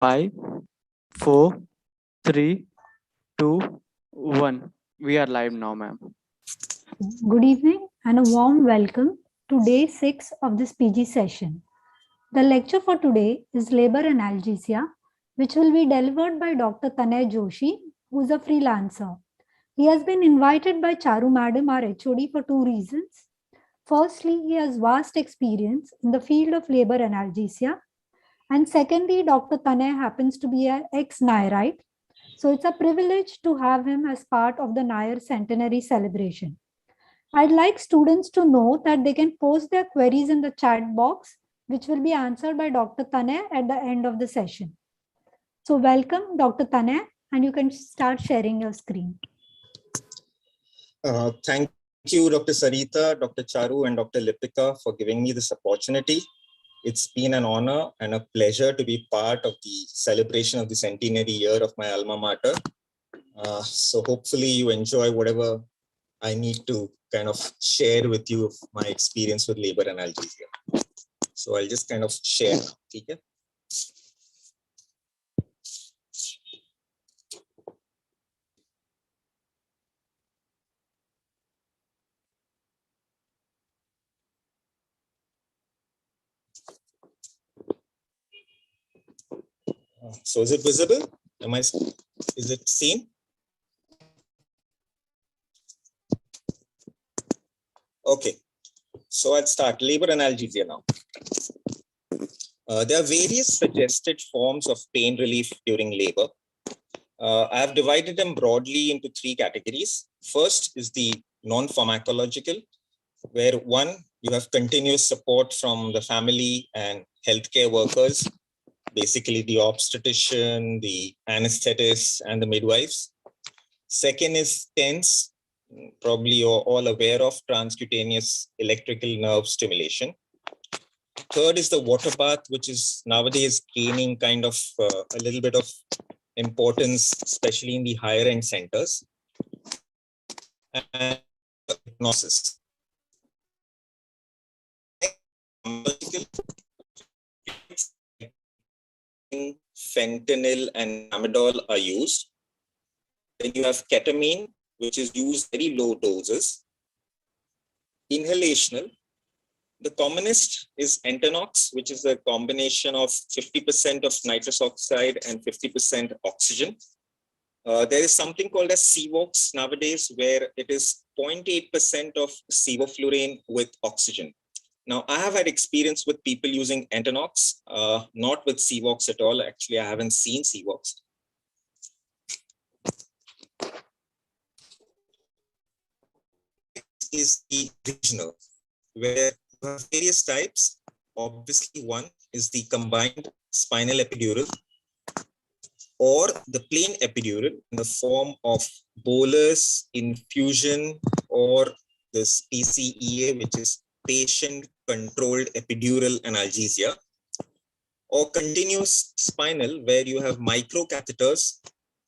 5, 4, 3, 2, 1. We are live now, ma'am. Good evening and a warm welcome to day 6 of this PG session. The lecture for today is Labor Analgesia, which will be delivered by Dr. Tanay Joshi, who is a freelancer. He has been invited by Charu Madam, our HOD, for two reasons. Firstly, he has vast experience in the field of labor analgesia. And secondly, Dr. Tanay happens to be an ex-Nairite. So it's a privilege to have him as part of the Nair centenary celebration. I'd like students to know that they can post their queries in the chat box, which will be answered by Dr. Tanay at the end of the session. So welcome, Dr. Tanay, and you can start sharing your screen. Thank you, Dr. Sarita, Dr. Charu, and Dr. Lipika for giving me this opportunity. It's been an honor and a pleasure to be part of the celebration of the centenary year of my alma mater. So hopefully you enjoy whatever I need to kind of share with you my experience with labor analgesia. So I'll just kind of share now. Okay? So is it visible? Is it seen? Okay, so I'll start labor analgesia now. There are various suggested forms of pain relief during labor. I have divided them broadly into three categories. First is the non-pharmacological, where one, you have continuous support from the family and healthcare workers, basically the obstetrician, the anesthetist, and the midwives. Second is TENS, probably you're all aware of transcutaneous electrical nerve stimulation. Third is the water bath, which is nowadays gaining kind of a little bit of importance, especially in the higher end centers. And hypnosis. Fentanyl and tramadol are used. Then you have ketamine, which is used very low doses. Inhalational. The commonest is Entonox, which is a combination of 50% of nitrous oxide and 50% oxygen. There is something called as Cevox nowadays, where it is 0.8% of sevoflurane with oxygen. Now, I have had experience with people using Entonox, not with Cevox at all. Actually, I haven't seen Cevox. Is the regional, where you have various types. Obviously, one is the combined spinal epidural or the plain epidural in the form of bolus, infusion, or this PCEA, which is patient-controlled epidural analgesia, or continuous spinal, where you have microcatheters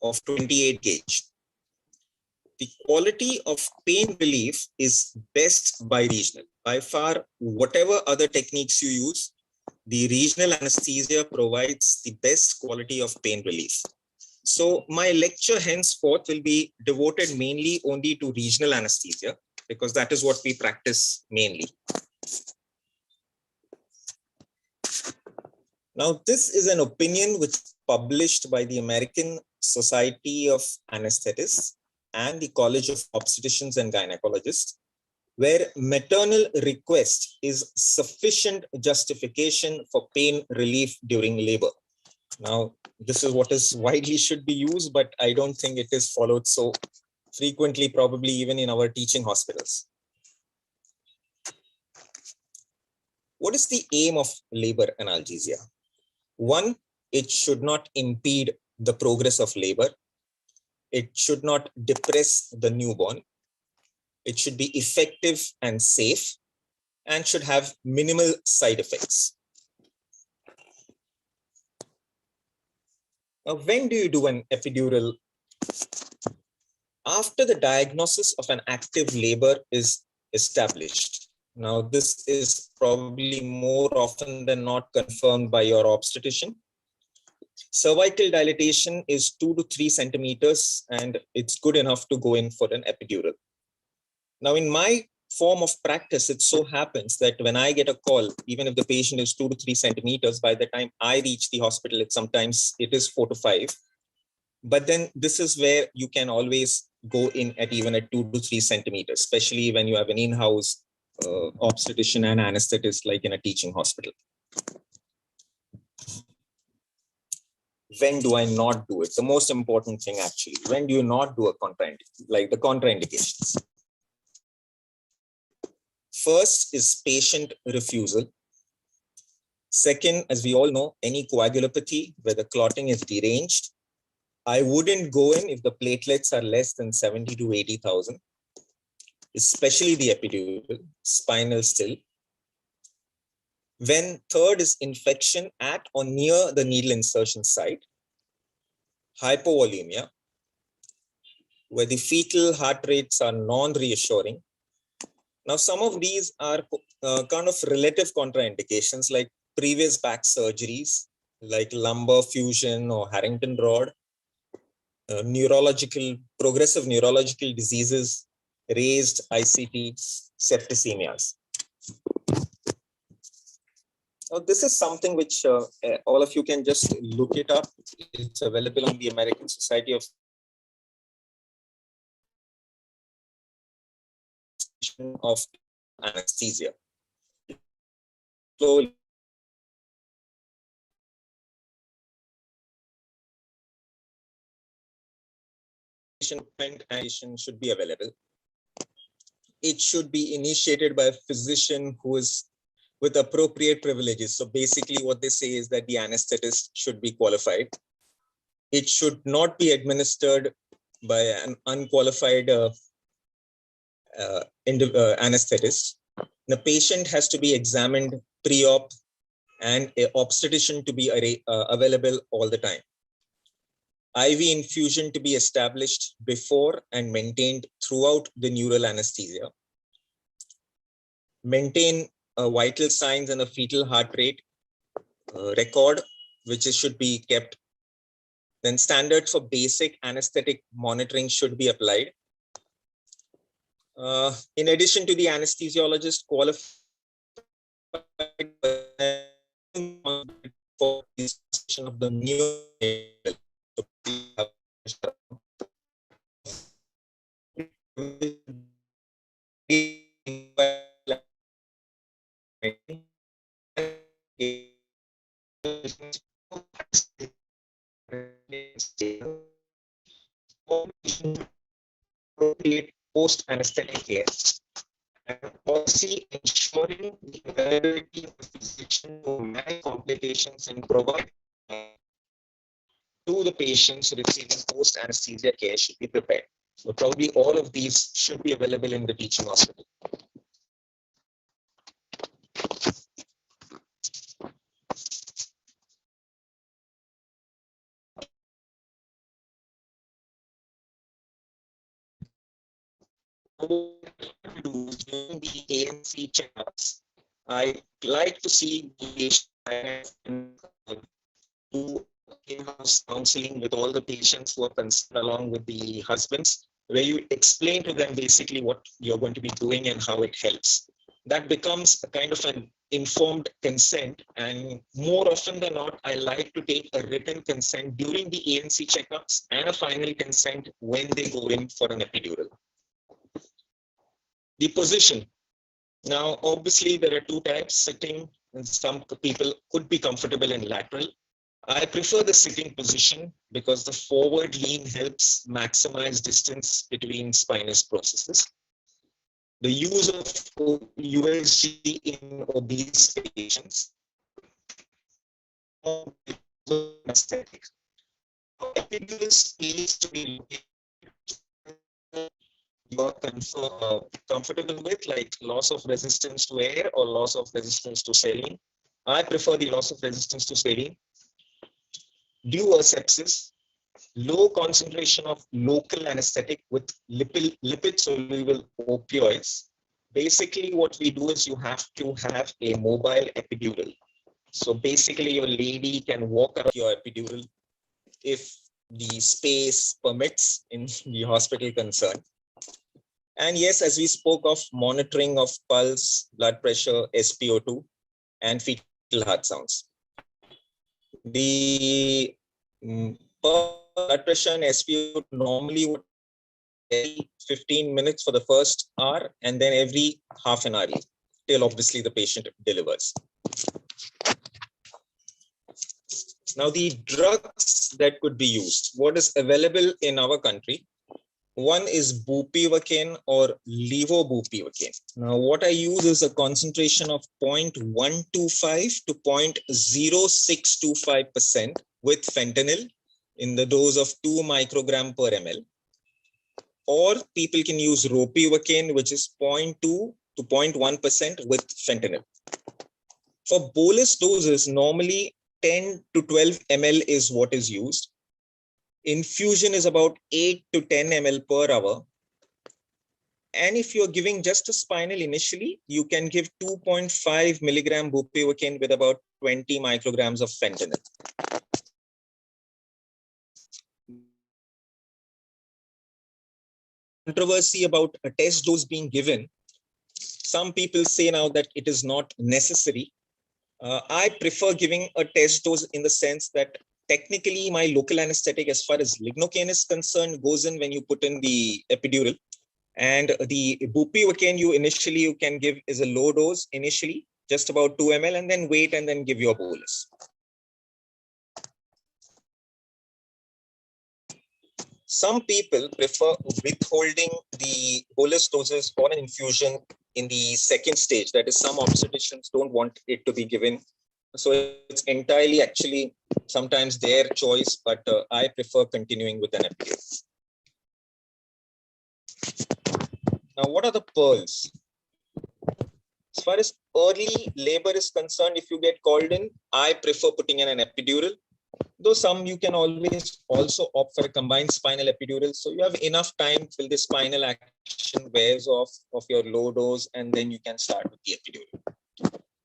of 28 gauge. The quality of pain relief is best by regional. By far, whatever other techniques you use, the regional anesthesia provides the best quality of pain relief. So my lecture henceforth will be devoted mainly only to regional anesthesia, because that is what we practice mainly. Now, this is an opinion which is published by the American Society of Anesthetists and the College of Obstetricians and Gynecologists, where maternal request is sufficient justification for pain relief during labor. Now, this is what is widely should be used, but I don't think it is followed so frequently, probably even in our teaching hospitals. What is the aim of labor analgesia? One, it should not impede the progress of labor. It should not depress the newborn. It should be effective and safe, and should have minimal side effects. Now, when do you do an epidural? After the diagnosis of an active labor is established. Now, this is probably more often than not confirmed by your obstetrician. Cervical dilatation is 2 to 3 centimeters, and it's good enough to go in for an epidural. Now, in my form of practice, it so happens that when I get a call, even if the patient is 2 to 3 centimeters, by the time I reach the hospital, sometimes it is 4 to 5. But then this is where you can always go in at even at 2 to 3 centimeters, especially when you have an in-house obstetrician and anesthetist, like in a teaching hospital. When do I not do it? The most important thing, actually, when do you not do a the contraindications? First is patient refusal. Second, as we all know, any coagulopathy where the clotting is deranged, I wouldn't go in if the platelets are less than 70 to 80,000, especially the epidural, spinal still. When third is infection at or near the needle insertion site, hypovolemia, where the fetal heart rates are non-reassuring. Now, some of these are kind of relative contraindications, like previous back surgeries, like lumbar fusion or Harrington rod, progressive neurological diseases, raised ICT, septicemias. Now, this is something which all of you can just look it up. It's available on the American Society of Anesthesia. So, patient should be available. It should be initiated by a physician who is with appropriate privileges. So basically what they say is that the anesthetist should be qualified. It should not be administered by an unqualified anesthetist. The patient has to be examined pre-op and an obstetrician to be available all the time. IV infusion to be established before and maintained throughout the neural anesthesia. Maintain vital signs and a fetal heart rate record, which should be kept. Then standards for basic anesthetic monitoring should be applied. In addition to the anesthesiologist qualified for the of the new appropriate post-anesthetic care, and policy ensuring the availability of physician to manage complications and provide to the patients receiving post-anesthesia care should be prepared. So probably all of these should be available in the teaching hospital. During the ANC checkups, I like to see the patient do in-house counseling with all the patients who are concerned along with the husbands, where you explain to them basically what you're going to be doing and how it helps. That becomes a kind of an informed consent, and more often than not, I like to take a written consent during the ANC checkups and a final consent when they go in for an epidural. The position. Now, obviously, there are two types, sitting, and some people could be comfortable in lateral. I prefer the sitting position because the forward lean helps maximize distance between spinous processes. The use of USG in obese patients. Aesthetic. Epidural space to be you're comfortable with, like loss of resistance to air or loss of resistance to saline. I prefer the loss of resistance to saline. Due sepsis, low concentration of local anesthetic with lipid soluble opioids. Basically, what we do is you have to have a mobile epidural. So basically your lady can walk around your epidural if the space permits in the hospital concern. And yes, as we spoke of monitoring of pulse, blood pressure, SpO2, and fetal heart sounds. The blood pressure and SpO2 normally would every 15 minutes for the first hour and then every half an hour till obviously the patient delivers. Now the drugs that could be used, what is available in our country, one is bupivacaine or levobupivacaine. Now what I use is a concentration of 0.125 to 0.0625% with fentanyl in the dose of 2 microgram per ml. Or people can use ropivacaine, which is 0.2 to 0.1% with fentanyl. For bolus doses, normally 10 to 12 ml is what is used. Infusion is about 8 to 10 ml per hour. And if you're giving just a spinal initially, you can give 2.5 milligram bupivacaine with about 20 micrograms of fentanyl. Controversy about a test dose being given. Some people say now that it is not necessary. I prefer giving a test dose in the sense that technically my local anesthetic as far as lignocaine is concerned goes in when you put in the epidural, and the bupivacaine you can give is a low dose initially, just about 2 ml, and then wait and then give your bolus. Some people prefer withholding the bolus doses for an infusion in the second stage. That is, some obstetricians don't want it to be given. So it's entirely actually sometimes their choice, but I prefer continuing with an epidural. Now, what are the pearls? As far as early labor is concerned, if you get called in, I prefer putting in an epidural. Though some you can always also opt for a combined spinal epidural. So you have enough time till the spinal action wears off of your low dose, and then you can start with the epidural.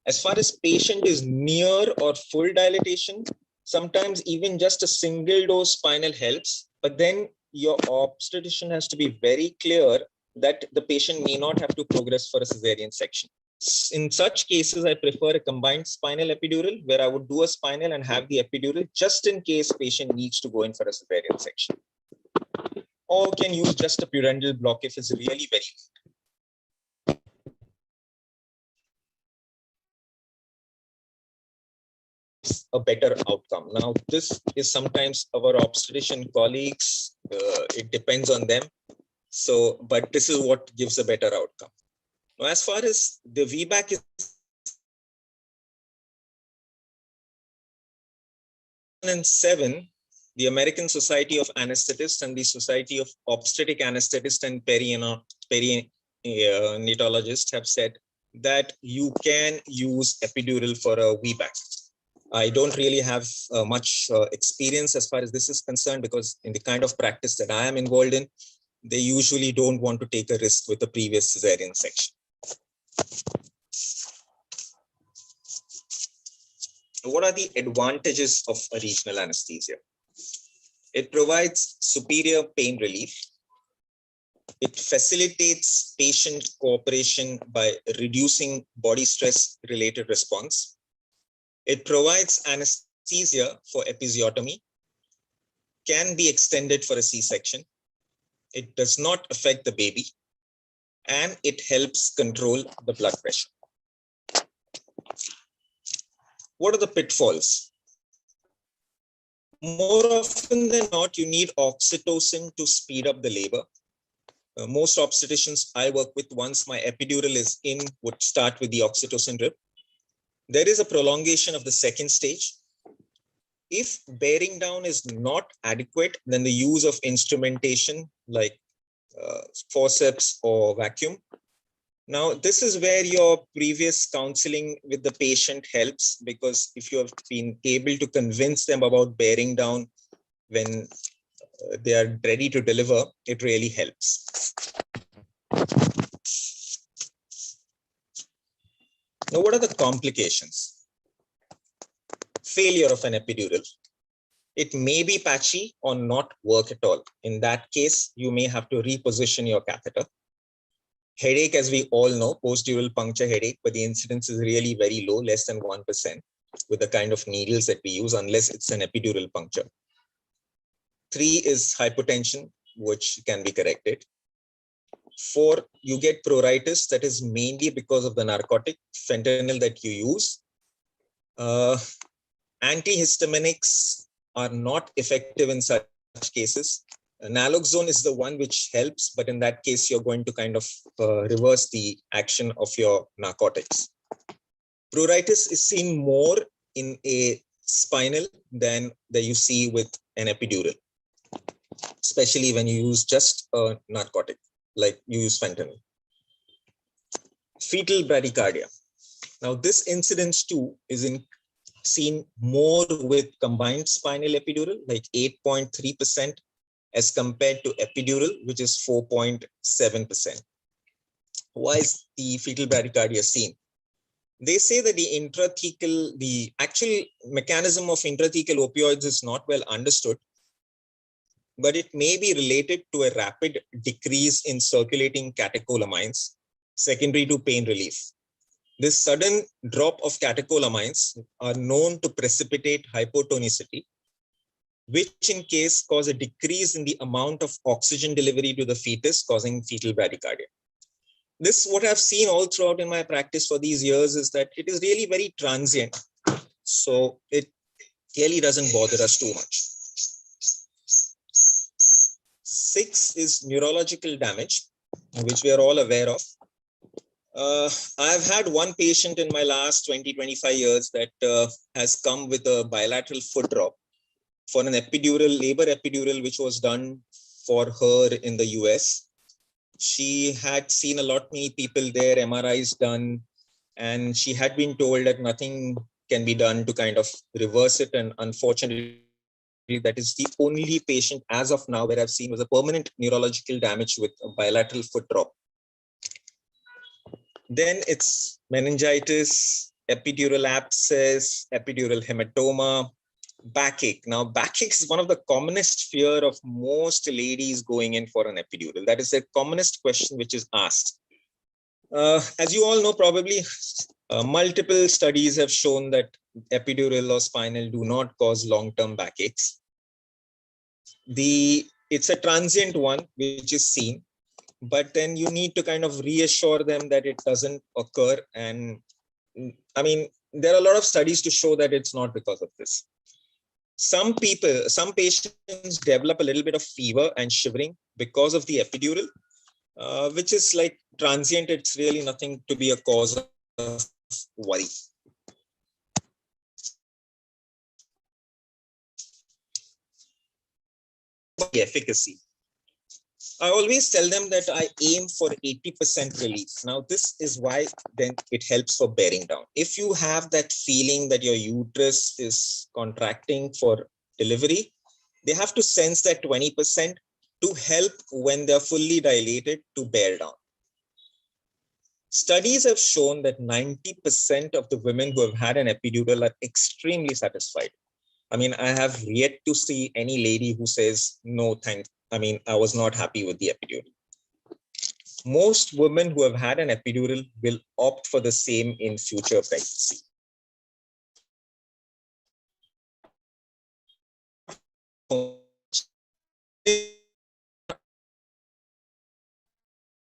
As far as patient is near or full dilatation, sometimes even just a single dose spinal helps, but then your obstetrician has to be very clear that the patient may not have to progress for a cesarean section. In such cases, I prefer a combined spinal epidural where I would do a spinal and have the epidural just in case patient needs to go in for a cesarean section. Or can use just a pudendal block if it's really very late. A better outcome. Now, this is sometimes our obstetrician colleagues, it depends on them. So, but this is what gives a better outcome. Now, as far as the VBAC is 2007, the American Society of Anesthetists and the Society of Obstetric Anesthetists and Perinatologists have said that you can use epidural for a VBAC. I don't really have much experience as far as this is concerned, because in the kind of practice that I am involved in, they usually don't want to take a risk with the previous cesarean section. What are the advantages of a regional anesthesia? It provides superior pain relief. It facilitates patient cooperation by reducing body stress related response. It provides anesthesia for episiotomy, can be extended for a C-section. It does not affect the baby, and it helps control the blood pressure. What are the pitfalls? More often than not, you need oxytocin to speed up the labor. Most obstetricians I work with, once my epidural is in, would start with the oxytocin drip. There is a prolongation of the second stage. If bearing down is not adequate, then the use of instrumentation like forceps or vacuum. Now, this is where your previous counseling with the patient helps, because if you have been able to convince them about bearing down when they are ready to deliver, it really helps. Now, what are the complications? failure of an epidural. It may be patchy or not work at all. In that case, you may have to reposition your catheter. Headache, as we all know, post-dural puncture headache, but the incidence is really very low, less than 1% with the kind of needles that we use, unless it's an epidural puncture. 3 is hypotension, which can be corrected. 4, you get pruritus, that is mainly because of the narcotic fentanyl that you use. Antihistaminics are not effective in such cases. Naloxone is the one which helps, but in that case, you're going to kind of reverse the action of your narcotics. Pruritus is seen more in a spinal than that you see with an epidural, especially when you use just a narcotic, like you use fentanyl. Fetal bradycardia. Now, this incidence too is seen more with combined spinal epidural, like 8.3%, as compared to epidural, which is 4.7%. Why is the fetal bradycardia seen? They say that the actual mechanism of intrathecal opioids is not well understood, but it may be related to a rapid decrease in circulating catecholamines secondary to pain relief. This sudden drop of catecholamines are known to precipitate hypotonicity, which in case cause a decrease in the amount of oxygen delivery to the fetus, causing fetal bradycardia. This, what I've seen all throughout in my practice for these years, is that it is really very transient. So it really doesn't bother us too much. 6 is neurological damage, which we are all aware of. I've had one patient in my last 20-25 years that has come with a bilateral foot drop for an epidural, labor epidural, which was done for her in the US. She had seen a lot many people there, MRIs done, and she had been told that nothing can be done to kind of reverse it. And unfortunately, that is the only patient as of now where I've seen was a permanent neurological damage with a bilateral foot drop. Then it's meningitis, epidural abscess, epidural hematoma, backache. Now, backache is one of the commonest fear of most ladies going in for an epidural. That is the commonest question which is asked. As you all know, probably multiple studies have shown that epidural or spinal do not cause long-term backaches. It's a transient one which is seen, but then you need to kind of reassure them that it doesn't occur. And I mean, there are a lot of studies to show that it's not because of this. Some patients develop a little bit of fever and shivering because of the epidural, which is like transient. It's really nothing to be a cause of worry. The efficacy. I always tell them that I aim for 80% relief. Now, this is why then it helps for bearing down. If you have that feeling that your uterus is contracting for delivery, they have to sense that 20% to help when they're fully dilated to bear down. Studies have shown that 90% of the women who have had an epidural are extremely satisfied. I mean, I have yet to see any lady who says, no, thanks. I mean, I was not happy with the epidural. Most women who have had an epidural will opt for the same in future pregnancy.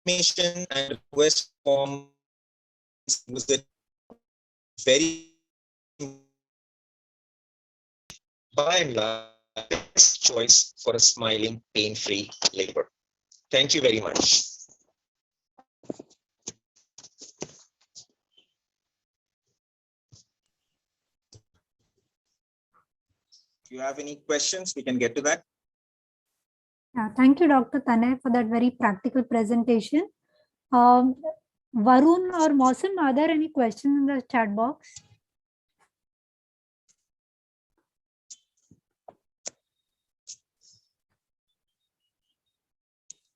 Information and request form was a very, by and large, best choice for a smiling, pain-free labor. Thank you very much. If you have any questions, we can get to that. Yeah, thank you, Dr. Tanay, for that very practical presentation. Varun or Mosam, are there any questions in the chat box?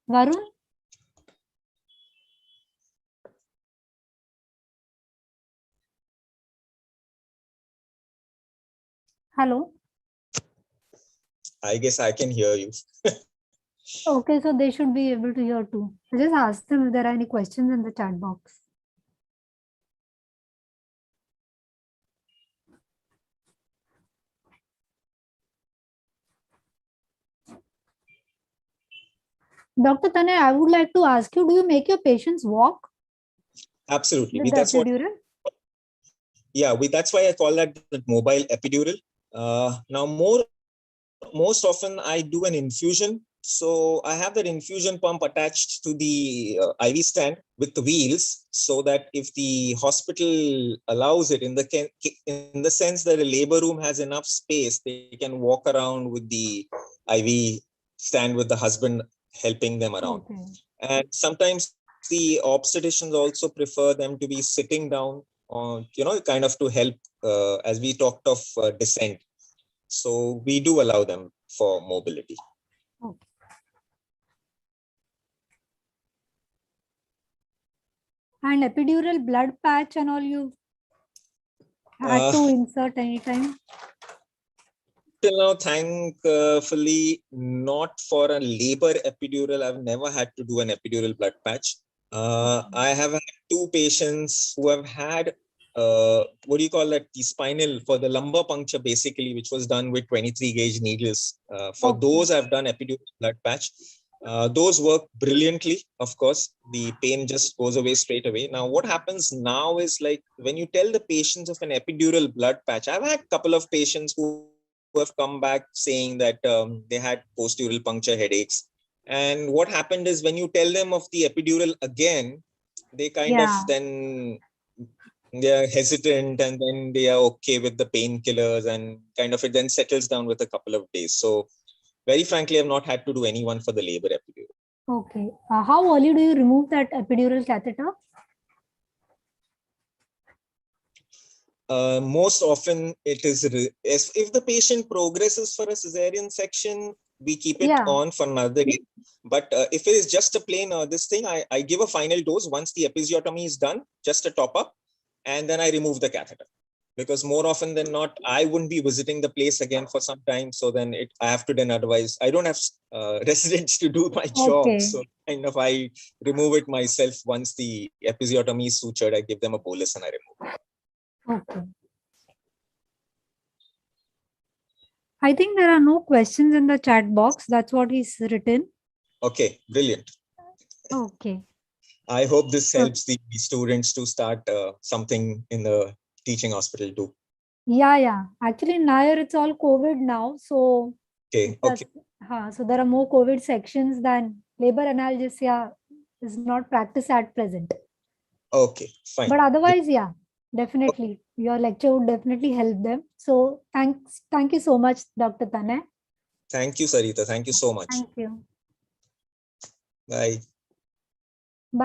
Varun? Hello. I guess I can hear you. Okay, so they should be able to hear too. I just ask them if there are any questions in the chat box. Dr. Tanay, I would like to ask you, do you make your patients walk Absolutely. with the That's what. epidural? Yeah, that's why I call that the mobile epidural. Now, most often I do an infusion. So I have that infusion pump attached to the IV stand with the wheels, so that if the hospital allows it, in the sense that a labor room has enough space, they can walk around with the IV stand with the husband helping them around. Okay. And sometimes the obstetricians also prefer them to be sitting down, on, kind of to help, as we talked of descent. So we do allow them for mobility. Okay. And epidural blood patch and all, you had to insert anytime? Till now, thankfully, not for a labor epidural. I've never had to do an epidural blood patch. I have had 2 patients who have had, what do you call that? The spinal, for the lumbar puncture, basically, which was done with 23 gauge needles. For those, I've done epidural blood patch. Those work brilliantly. Of course, the pain just goes away straight away. Now, what happens now is, like, when you tell the patients of an epidural blood patch, I've had a couple of patients who have come back saying that they had post-dural puncture headaches. And what happened is, when you tell them of the epidural again, they kind of then they're hesitant, and then they are okay with the painkillers, and kind of it then settles down with a couple of days. So very frankly, I've not had to do anyone for the labor epidural. Okay. How early do you remove that epidural catheter? Most often it is, if the patient progresses for a cesarean section, we keep it on for another day. But if it is just a plain this thing, I give a final dose once the episiotomy is done, just a top up, and then I remove the catheter. Because more often than not, I wouldn't be visiting the place again for some time. So then I have to then otherwise, I don't have residents to do my job. So kind of I remove it myself. Once the episiotomy is sutured, I give them a bolus and I remove it. Okay. I think there are no questions in the chat box. That's what is written. Okay, brilliant. Okay. I hope this helps the students to start something in the teaching hospital too. Yeah. Actually, in Nair, it's all COVID now. So, so there are more COVID sections than labor analgesia is not practiced at present. Okay, fine. But otherwise, yeah, definitely. Your lecture would definitely help them. So thank you so much, Dr. Tanay. Thank you, Sarita. Thank you so much. Thank you. Bye.